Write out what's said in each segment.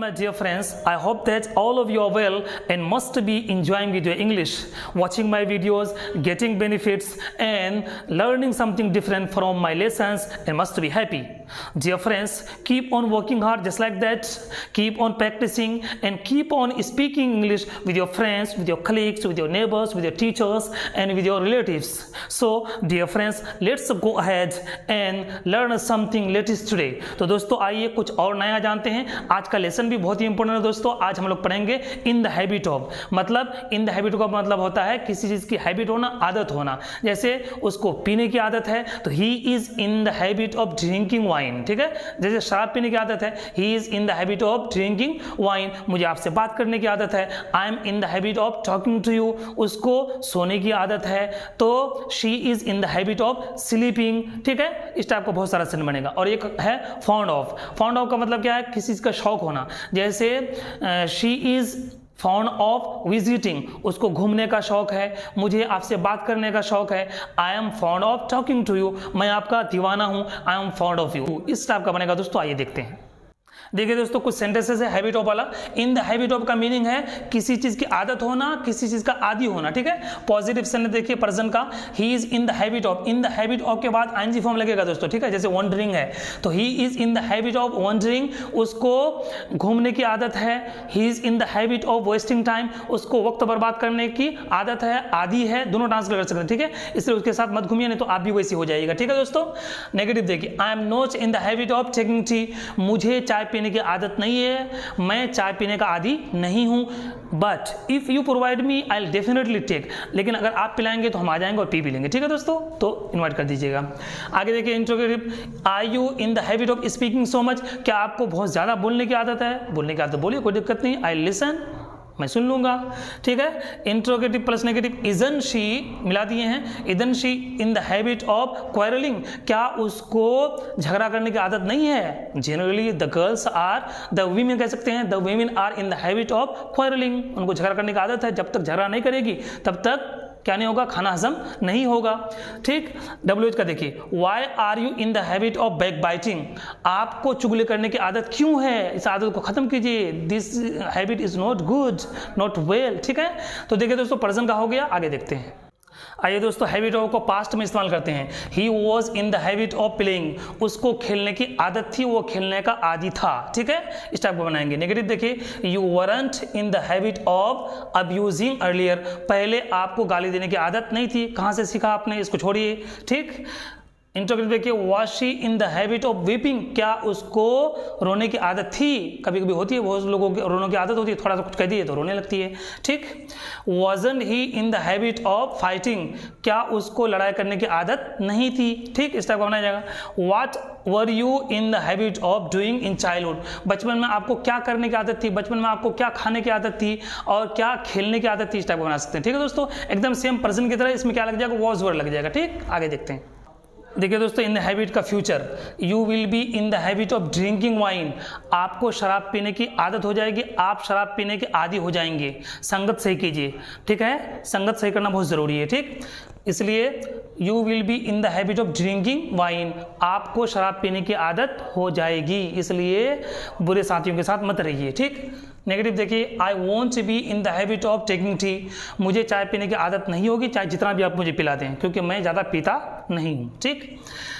my dear friends, I hope that all of you are well and must be enjoying with your English, watching my videos, getting benefits and learning something different from my lessons and must be happy. Dear friends, keep on working hard just like that, keep on practicing and keep on speaking English with your friends, with your colleagues, with your neighbors, with your teachers and with your relatives. So dear friends, let's go ahead and learn something latest today. तो दोस्तों आइए कुछ और नया जानते हैं। आज का लेसन भी बहुत ही इंपॉर्टेंट है दोस्तों। आज हम लोग पढ़ेंगे इन द हैबिट ऑफ, मतलब इन द हैबिट का मतलब होता है किसी चीज की हैबिट होना, आदत होना। जैसे उसको पीने की आदत है तो he is in the habit of drinking wine, ठीक है। जैसे शराब पीने की आदत है, he is in the habit of drinking wine. मुझे आपसे बात करने की आदत है, I am in the habit of talking to you. उसको सोने की आदत है तो she is in the habit of sleeping, ठीक है। इस टाइप का बहुत सारा सेंटेंस बनेगा। और एक है फॉन्ड ऑफ। फॉन्ड ऑफ का मतलब क्या है, किसी चीज का शौक होना। जैसे she is fond of visiting, उसको घूमने का शौक है। मुझे आपसे बात करने का शौक है, I am fond of talking to you. मैं आपका दीवाना हूं, I am fond of you. इस टाइप का बनेगा दोस्तों। आइए देखते हैं। देखिए दोस्तों कुछ सेंटेंसेस है हैबिट ऑफ वाला। इन द हैबिट ऑफ का मीनिंग है किसी चीज की आदत होना, किसी चीज का आदी होना, ठीक है। पॉजिटिव सेंटेंस देखिए पर्सन का, ही is in the habit of. In the habit of के बाद आईएनजी फॉर्म लगेगा दोस्तों, ठीक है। जैसे वंडरिंग है तो he is in the habit of wondering, उसको घूमने की आदत है। He is in the habit of wasting time, उसको वक्त बर्बाद करने की आदत है, आदि है। दोनों ट्रांसलेट कर सकते हैं, ठीक है। इसलिए उसके साथ मत घूमिए, नहीं तो आप भी वैसी हो जाएगा, ठीक है दोस्तों। नेगेटिव देखिए, I am not in the habit of taking tea, मुझे चाय पीने की आदत नहीं है, मैं चाय पीने का आदी नहीं हूं। But if you provide me I will definitely take, लेकिन अगर आप पिलाएंगे तो हम आ जाएंगे और पी भी लेंगे, ठीक है दोस्तों। तो इनवाइट कर दीजिएगा। आगे देखिए interrogative, are you in the habit of speaking so much, क्या आपको बहुत ज्यादा बोलने की आदत है। बोलने की आदत बोलिए, कोई दिक्कत नहीं। आई लिसन, मैं सुन लूंगा, ठीक है। Interrogative plus negative, isn't she मिला दिए हैं। Isn't she in the habit of quarrelling, क्या उसको झगड़ा करने की आदत नहीं है। Generally the girls are, the women कह सकते हैं, the women are in the habit of quarrelling, उनको झगड़ा करने की आदत है। जब तक झगड़ा नहीं करेगी तब तक क्या नहीं होगा, खाना हजम नहीं होगा, ठीक। WH का देखिए, why are you in the habit of backbiting, आपको चुगली करने की आदत क्यों है, इस आदत को खत्म कीजिए। This habit is not good, not well, ठीक है। तो देखिए दोस्तों पर्सन का हो गया। आगे देखते हैं। आइए दोस्तों हैबिट ऑफ को पास्ट में इस्तेमाल करते हैं। He was in the habit of playing, उसको खेलने की आदत थी, वो खेलने का आदी था, ठीक है। इस टाइप को बनाएंगे। नेगेटिव देखिए, you weren't in the habit of abusing earlier, पहले आपको गाली देने की आदत नहीं थी। कहाँ से सीखा आपने, इसको छोड़िए, ठीक। इंट्रोगेटिव देखिए, was she in the habit of weeping, क्या उसको रोने की आदत थी। कभी कभी होती है, बहुत लोगों की रोने की आदत होती है, थोड़ा सा कुछ कह दिए तो रोने लगती है, ठीक। Wasn't he in the habit of fighting, क्या उसको लड़ाई करने की आदत नहीं थी, ठीक। इस टाइप का बनाया जाएगा। What were you in the habit of doing in childhood, बचपन में आपको क्या करने की आदत थी, बचपन में आपको क्या खाने की आदत थी और क्या खेलने की आदत थी। इस टाइप का बना सकते हैं, ठीक है दोस्तों। एकदम सेम पर्सन की तरह इसमें क्या लग जाएगा, वॉज वर्ड लग जाएगा, ठीक। आगे देखते हैं। देखिए दोस्तों इन द हैबिट का future, you will B in the habit of drinking wine, आपको शराब पीने की आदत हो जाएगी, आप शराब पीने के आदी हो जाएंगे। संगत सही कीजिए, ठीक है। संगत सही करना बहुत ज़रूरी है, ठीक। इसलिए you will B in the habit of drinking wine, आपको शराब पीने की आदत हो जाएगी, इसलिए बुरे साथियों के साथ मत रहिए, ठीक। नेगेटिव देखिए, I want B in the habit of taking tea, मुझे चाय पीने की आदत नहीं होगी, चाहे जितना भी आप मुझे पिला दें, क्योंकि मैं ज़्यादा पीता नहीं हूँ, ठीक।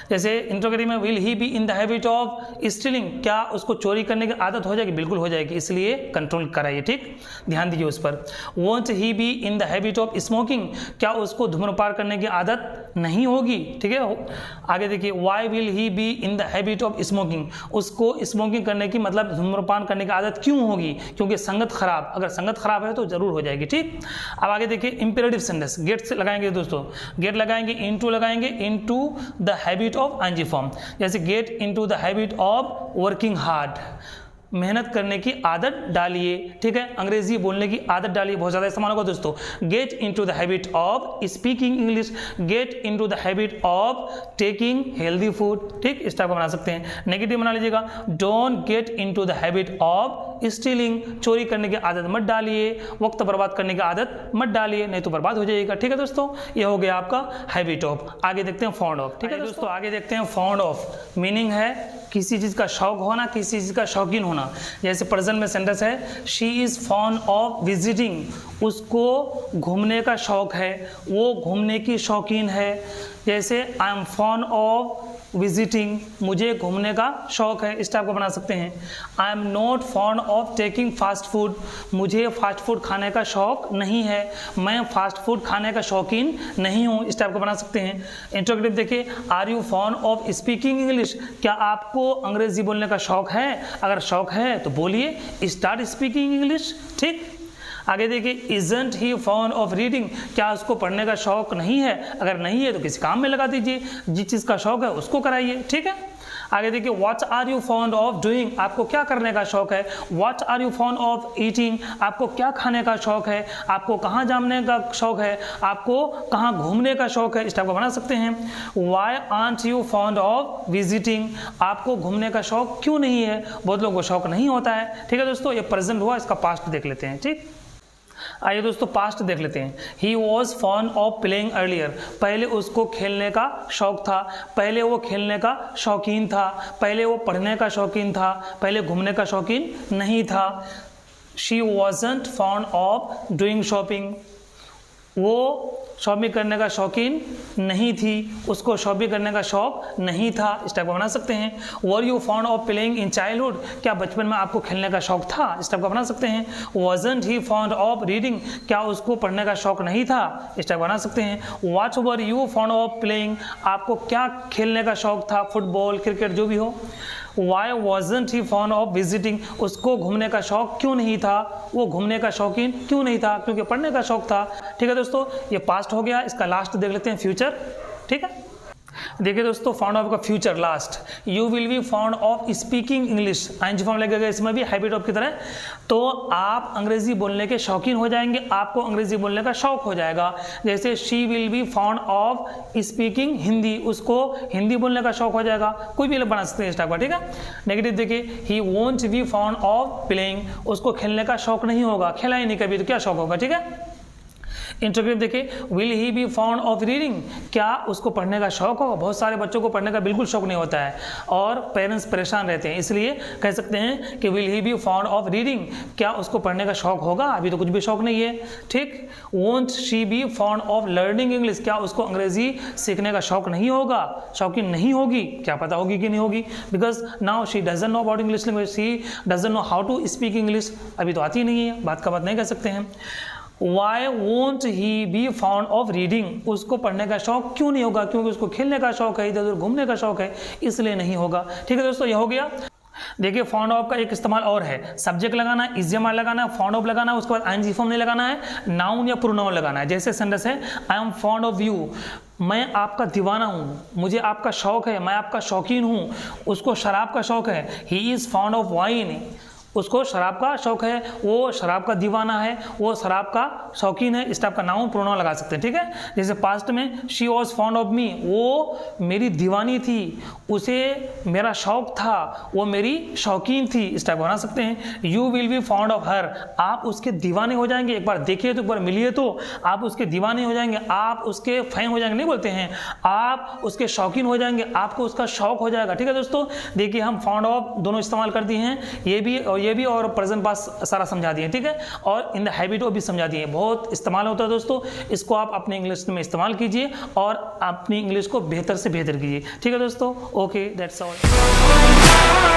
जैसे इंट्रोगेटिव में, will he be in the habit of stealing, क्या उसको चोरी करने की आदत हो जाएगी, बिल्कुल हो जाएगी, इसलिए कंट्रोल कराइए, ठीक। ध्यान दीजिए उस पर। Want he be in the habit of smoking, क्या उसको धूम्रपान करने की आदत नहीं होगी, ठीक है। आगे देखिए, why will he be in the habit of smoking, उसको स्मोकिंग करने की मतलब धूम्रपान करने की आदत क्यों होगी, क्योंकि संगत खराब, अगर संगत खराब है तो जरूर हो जाएगी, ठीक। अब आगे देखिए इंपेरेटिव सेंटेंस, गेट से लगाएंगे दोस्तों, गेट लगाएंगे, इनटू लगाएंगे, into the habit of ING form. जैसे get into the habit of working hard, मेहनत करने की आदत डालिए, ठीक है। अंग्रेजी बोलने की आदत डालिए, बहुत ज़्यादा इस्तेमाल होगा दोस्तों। Gate into the habit of speaking English, gate into the habit of taking healthy food, ठीक। इस टाइप का बना सकते हैं। नेगेटिव बना लीजिएगा, don't get into the habit of stealing, चोरी करने की आदत मत डालिए, वक्त बर्बाद करने की आदत मत डालिए, नहीं तो बर्बाद हो जाएगा। ठीक है दोस्तों, ये हो गया आपका हैबिट ऑफ। आगे देखते हैं फॉन्ड ऑफ। ठीक है दोस्तों, आगे देखते हैं फॉन्ड ऑफ। मीनिंग है किसी चीज़ का शौक होना, किसी चीज़ का शौकीन होना। जैसे प्रेजेंट में सेंटेंस है she is fond of visiting, उसको घूमने का शौक है, वो घूमने की शौकीन है। जैसे आई एम फॉन्ड ऑफ विजिटिंग, मुझे घूमने का शौक है, इस टाइप को बना सकते हैं। I am not fond of taking fast food, मुझे फास्ट फूड खाने का शौक नहीं है, मैं फास्ट फूड खाने का शौकीन नहीं हूँ, इस टाइप को बना सकते हैं। इंटरोगेटिव देखिए, are you fond of speaking English, क्या आपको अंग्रेजी बोलने का शौक है? अगर शौक है तो बोलिए, स्टार्ट स्पीकिंग इंग्लिश। ठीक, आगे देखिए, isn't he fond of reading, क्या उसको पढ़ने का शौक नहीं है? अगर नहीं है तो किसी काम में लगा दीजिए, जिस चीज़ का शौक है उसको कराइए। ठीक है, आगे देखिए, what are you fond of doing, आपको क्या करने का शौक है? What are you fond of eating, आपको क्या खाने का शौक है? आपको कहाँ जाने का शौक है? आपको कहाँ घूमने का शौक है? इस टाइप को बना सकते हैं। Y aunt you fond of visiting, आपको घूमने का शौक क्यों नहीं है? बहुत लोगों को शौक नहीं होता है। ठीक है दोस्तों, ये प्रेजेंट हुआ, इसका पास्ट देख लेते हैं। ठीक, आइए दोस्तों पास्ट देख लेते हैं। He was fond of playing earlier, पहले उसको खेलने का शौक था, पहले वो खेलने का शौकीन था, पहले वो पढ़ने का शौकीन था, पहले घूमने का शौकीन नहीं था। She wasn't fond of doing shopping, वो शॉपिंग करने का शौकीन नहीं थी, उसको शॉपिंग करने का शौक नहीं था, इस टाइप को बना सकते हैं। Were you fond of playing in childhood, क्या बचपन में आपको खेलने का शौक था? इस टाइप का बना सकते हैं। Wasn't he fond of reading, क्या उसको पढ़ने का शौक नहीं था? इस टाइप बना सकते हैं। What were you fond of playing, आपको क्या खेलने का शौक था? फुटबॉल, क्रिकेट, जो भी हो। Why wasn't he fond of visiting, उसको घूमने का शौक क्यों नहीं था? वो घूमने का शौकीन क्यों नहीं था? क्योंकि पढ़ने का शौक था। ठीक है दोस्तों, ये पास्ट हो गया, इसका लास्ट देख लेते हैं, फ्यूचर। ठीक है, देखिए दोस्तों, फाउंड ऑफ का future last, you will be fond of speaking English, ING form लगेगा इसमें भी हैबिट ऑफ की तरह। तो आप अंग्रेजी बोलने के शौकीन हो जाएंगे, आपको अंग्रेजी बोलने का शौक हो जाएगा। जैसे she will be fond of speaking Hindi, उसको हिंदी बोलने का शौक हो जाएगा। कोई भी बना सकते हैं इस टाइप का। ठीक है, नेगेटिव देखिए, he won't be fond of playing, उसको खेलने का शौक नहीं होगा, खेला ही नहीं कभी तो क्या शौक होगा। ठीक है, इंटरव्यू देखिए, will he B fond of reading, क्या उसको पढ़ने का शौक होगा? बहुत सारे बच्चों को पढ़ने का बिल्कुल शौक नहीं होता है और पेरेंट्स परेशान रहते हैं, इसलिए कह सकते हैं कि will he B fond of reading, क्या उसको पढ़ने का शौक होगा? अभी तो कुछ भी शौक नहीं है। ठीक, won't she be fond of learning English, क्या उसको अंग्रेजी सीखने का शौक नहीं होगा, शौकीन नहीं होगी? क्या पता होगी कि नहीं होगी, because now she doesn't know about English language, she doesn't know how to speak English, अभी तो आती नहीं है, बात का बात नहीं कह सकते हैं। Why won't he be fond of reading, उसको पढ़ने का शौक क्यों नहीं होगा? क्योंकि उसको खेलने का शौक है, इधर उधर घूमने का शौक है, इसलिए नहीं होगा। ठीक है दोस्तों, ये हो गया। देखिए, फाउंड ऑफ का एक इस्तेमाल और है, सब्जेक्ट लगाना है, इज़ियम लगाना है, फाउंड ऑफ लगाना है, उसके बाद आईएनजी फॉर्म नहीं लगाना है, नाउन या प्रोनाउन लगाना है। जैसे सेंटेंस है, I am fond of you, मैं आपका दीवाना हूँ, मुझे आपका शौक है, मैं आपका शौकीन हूँ। उसको शराब का शौक है, he is fond of wine, उसको शराब का शौक है, वो शराब का दीवाना है, वो शराब का शौकीन है, इस टाइप का नाउन प्रोनाउन लगा सकते हैं। ठीक है, जैसे पास्ट में she was fond of me, वो मेरी दीवानी थी, उसे मेरा शौक था, वो मेरी शौकीन थी, इस टाइप बना सकते हैं। You will B fond of her, आप उसके दीवाने हो जाएंगे, एक बार देखिए तो एक बार मिलिए तो आप उसके दीवाने हो जाएंगे, आप उसके फैन हो जाएंगे, नहीं बोलते हैं, आप उसके शौकीन हो जाएंगे, आपको उसका शौक हो जाएगा। ठीक है दोस्तों, देखिए हम फॉन्ड ऑफ दोनों इस्तेमाल कर दिए हैं, ये भी और प्रेजेंट पास सारा समझा दिए। ठीक है, और इन द हैबिट भी समझा दिए, बहुत इस्तेमाल होता है दोस्तों, इसको आप अपने इंग्लिश में इस्तेमाल कीजिए और अपनी इंग्लिश को बेहतर से बेहतर कीजिए। ठीक है दोस्तों, ओके, दैट्स ऑल।